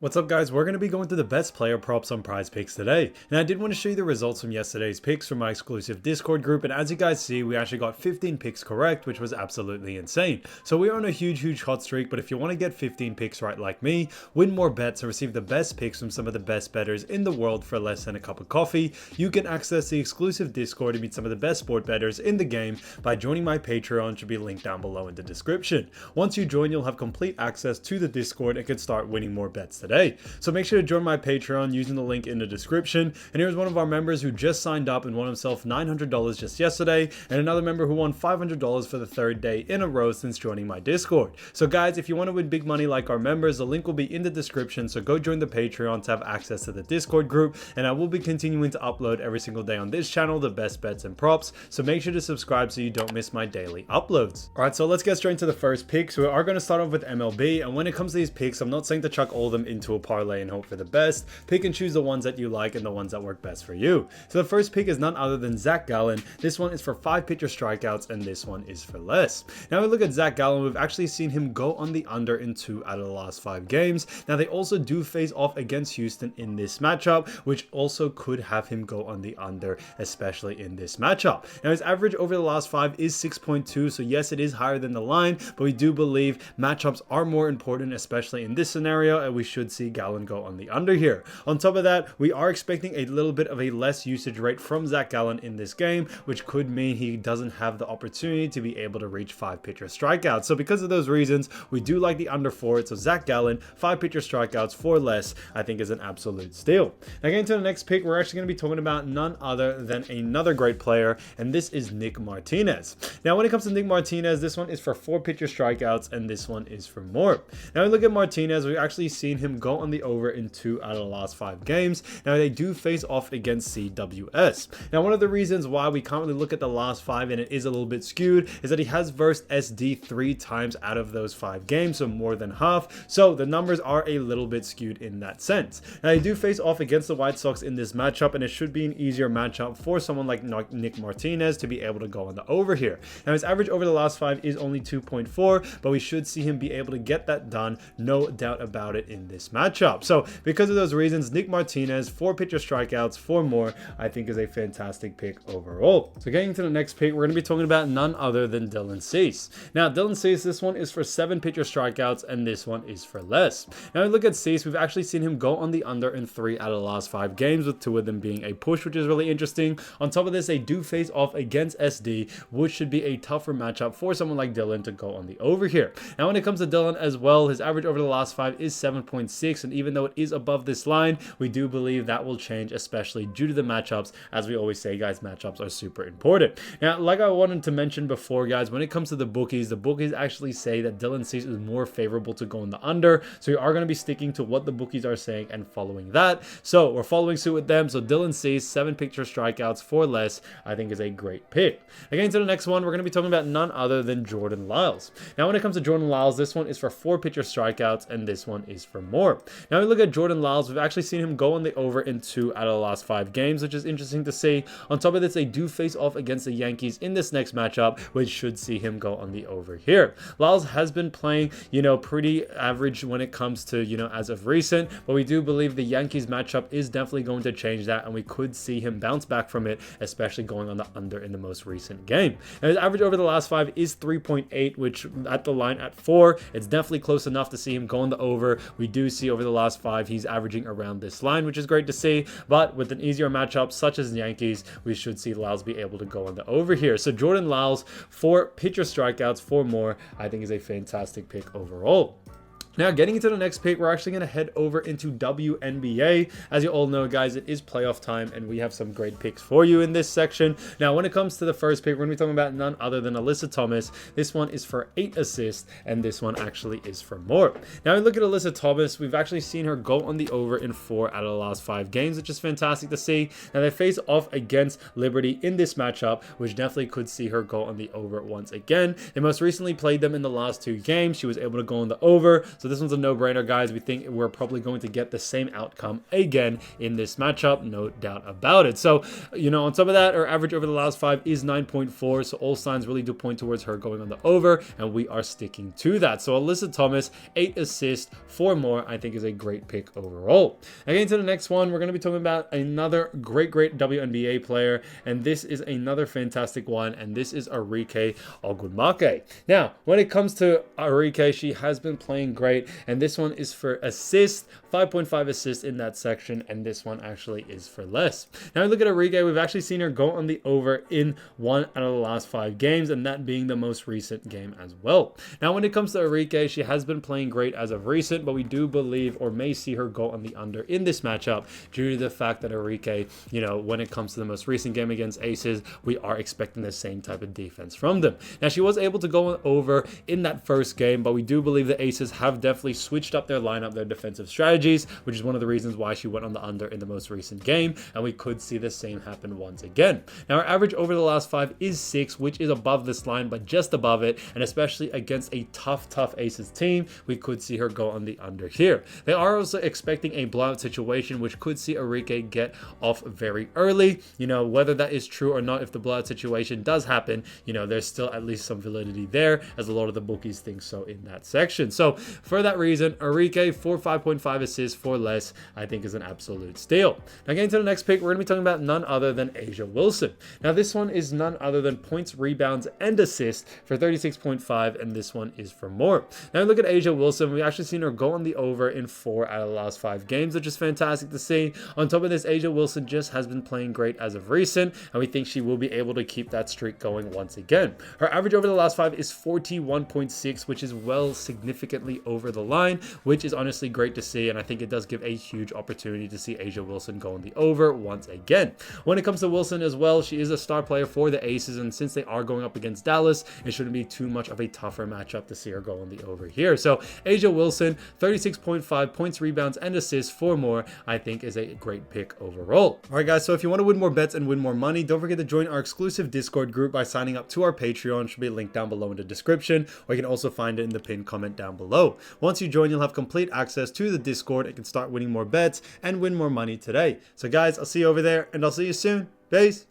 What's up guys, we're going to be going through the best player props on PrizePicks today. And I did want to show you the results from yesterday's picks from my exclusive Discord group, and as you guys see, we actually got 15 picks correct, which was absolutely insane. So we're on a huge hot streak, but if you want to get 15 picks right like me, win more bets and receive the best picks from some of the best bettors in the world for less than a cup of coffee, you can access the exclusive Discord to meet some of the best sport bettors in the game by joining my Patreon, which should be linked down below in the description. Once you join, you'll have complete access to the Discord and can start winning more bets today. So make sure to join my Patreon using the link in the description. And here's one of our members who just signed up and won himself $900 just yesterday, and another member who won $500 for the third day in a row since joining my Discord. So guys, if you want to win big money like our members, the link will be in the description, so go join the Patreon to have access to the Discord group, and I will be continuing to upload every single day on this channel the best bets and props, so make sure to subscribe so you don't miss my daily uploads. Alright, so let's get straight into the first pick. So we are going to start off with MLB, and when it comes to these picks, I'm not saying to chuck all of them into a parlay and hope for the best. Pick and choose the ones that you like and the ones that work best for you. So the first pick is none other than Zach Gallen. This one is for 5 pitcher strikeouts and this one is for less. Now we look at Zach Gallen, we've actually seen him go on the under in 2 out of the last 5 games. Now they also do face off against Houston in this matchup, which also could have him go on the under, especially in this matchup. Now his average over the last 5 is 6.2, so yes, it is higher than the line, but we do believe matchups are more important, especially in this scenario, and we should see Gallen go on the under here. On top of that, we are expecting a little bit of a less usage rate from Zach Gallen in this game, which could mean he doesn't have the opportunity to be able to reach 5 pitcher strikeouts. So because of those reasons, we do like the under for it. So Zach Gallen, 5 pitcher strikeouts for less, I think is an absolute steal. Now getting to the next pick, we're actually going to be talking about none other than another great player, and this is Nick Martinez. Now when it comes to Nick Martinez, this one is for 4 pitcher strikeouts and this one is for more. Now we look at Martinez, we've actually seen him go on the over in 2 out of the last 5 games. Now they do face off against CWS. Now one of the reasons why we can't really look at the last 5 and it is a little bit skewed is that he has versed SD 3 times out of those 5 games, so more than half. So the numbers are a little bit skewed in that sense. Now they do face off against the White Sox in this matchup, and it should be an easier matchup for someone like Nick Martinez to be able to go on the over here. Now his average over the last 5 is only 2.4, but we should see him be able to get that done, no doubt about it, in this matchup. So because of those reasons, Nick Martinez, 4 pitcher strikeouts, 4 more, I think is a fantastic pick overall. So getting to the next pick, we're going to be talking about none other than Dylan Cease. Now Dylan Cease, this one is for 7 pitcher strikeouts and this one is for less. Now we look at Cease, we've actually seen him go on the under in 3 out of the last 5 games, with 2 of them being a push, which is really interesting. On top of this, they do face off against SD, which should be a tougher matchup for someone like Dylan to go on the over here. Now when it comes to Dylan as well, his average over the last 5 is 7.6, and even though it is above this line, we do believe that will change, especially due to the matchups. As we always say, guys, matchups are super important. Now, like I wanted to mention before, guys, when it comes to the bookies actually say that Dylan Cease is more favorable to go on the under, so we are going to be sticking to what the bookies are saying and following that. So we're following suit with them. So Dylan Cease, 7 pitcher strikeouts for less, I think is a great pick. Again, to the next one, we're going to be talking about none other than Jordan Lyles. Now when it comes to Jordan Lyles, this one is for 4 pitcher strikeouts and this one is for more. Now we look at Jordan Lyles, we've actually seen him go on the over in 2 out of the last 5 games, which is interesting to see. On top of this, they do face off against the Yankees in this next matchup, which should see him go on the over here. Lyles has been playing, pretty average when it comes to, as of recent, but we do believe the Yankees matchup is definitely going to change that, and we could see him bounce back from it, especially going on the under in the most recent game. And his average over the last 5 is 3.8, which at the line at 4, it's definitely close enough to see him go on the over. We do see over the last 5, he's averaging around this line, which is great to see, but with an easier matchup such as the Yankees, we should see Lyles be able to go on the over here. So Jordan Lyles, 4 pitcher strikeouts, 4 more, I think is a fantastic pick overall. Now, getting into the next pick, we're actually going to head over into Wnba. As you all know, guys, it is playoff time, and we have some great picks for you in this section. Now, when it comes to the first pick, we're going to be talking about none other than Alyssa Thomas. This one is for 8 assists, and this one actually is for more. Now, we look at Alyssa Thomas. We've actually seen her go on the over in 4 out of the last 5 games, which is fantastic to see. Now, they face off against Liberty in this matchup, which definitely could see her go on the over once again. They most recently played them in the last 2 games. She was able to go on the over, so So this one's a no-brainer, guys. We think we're probably going to get the same outcome again in this matchup, no doubt about it. So, on top of that, her average over the last 5 is 9.4, so all signs really do point towards her going on the over, and we are sticking to that. So Alyssa Thomas, 8 assists, 4 more, I think is a great pick overall. Again, to the next one, we're going to be talking about another great WNBA player, and this is another fantastic one, and this is Arike Ogunbowale. Now, when it comes to Arike, she has been playing great, and this one is for assists, 5.5 assists in that section, and this one actually is for less. Now, we look at Arike, we've actually seen her go on the over in 1 out of the last 5 games, and that being the most recent game as well. Now, when it comes to Arike, she has been playing great as of recent, but we do believe or may see her go on the under in this matchup due to the fact that Arike, when it comes to the most recent game against Aces, we are expecting the same type of defense from them. Now, she was able to go on over in that first game, but we do believe the Aces have definitely switched up their lineup, their defensive strategies, which is one of the reasons why she went on the under in the most recent game, and we could see the same happen once again. Now, her average over the last 5 is 6, which is above this line, but just above it, and especially against a tough Aces team, we could see her go on the under here. They are also expecting a blowout situation, which could see Arike get off very early. Whether that is true or not, if the blowout situation does happen, there's still at least some validity there, as a lot of the bookies think so in that section. So for that reason, Arike for 5.5 assists for less, I think is an absolute steal. Now, getting to the next pick, we're going to be talking about none other than A'ja Wilson. Now, this one is none other than points, rebounds, and assists for 36.5, and this one is for more. Now, look at A'ja Wilson. We've actually seen her go on the over in 4 out of the last 5 games, which is fantastic to see. On top of this, A'ja Wilson just has been playing great as of recent, and we think she will be able to keep that streak going once again. Her average over the last 5 is 41.6, which is well significantly over the line, which is honestly great to see, and I think it does give a huge opportunity to see A'ja Wilson go on the over once again. When it comes to Wilson as well, she is a star player for the Aces, and since they are going up against Dallas, it shouldn't be too much of a tougher matchup to see her go on the over here. So A'ja Wilson, 36.5 points, rebounds, and assists for more, I think is a great pick overall. All right, guys, so if you want to win more bets and win more money, don't forget to join our exclusive Discord group by signing up to our Patreon. Should be linked down below in the description, or you can also find it in the pinned comment down below. Once you join, you'll have complete access to the Discord and can start winning more bets and win more money today. So guys, I'll see you over there, and I'll see you soon. Peace.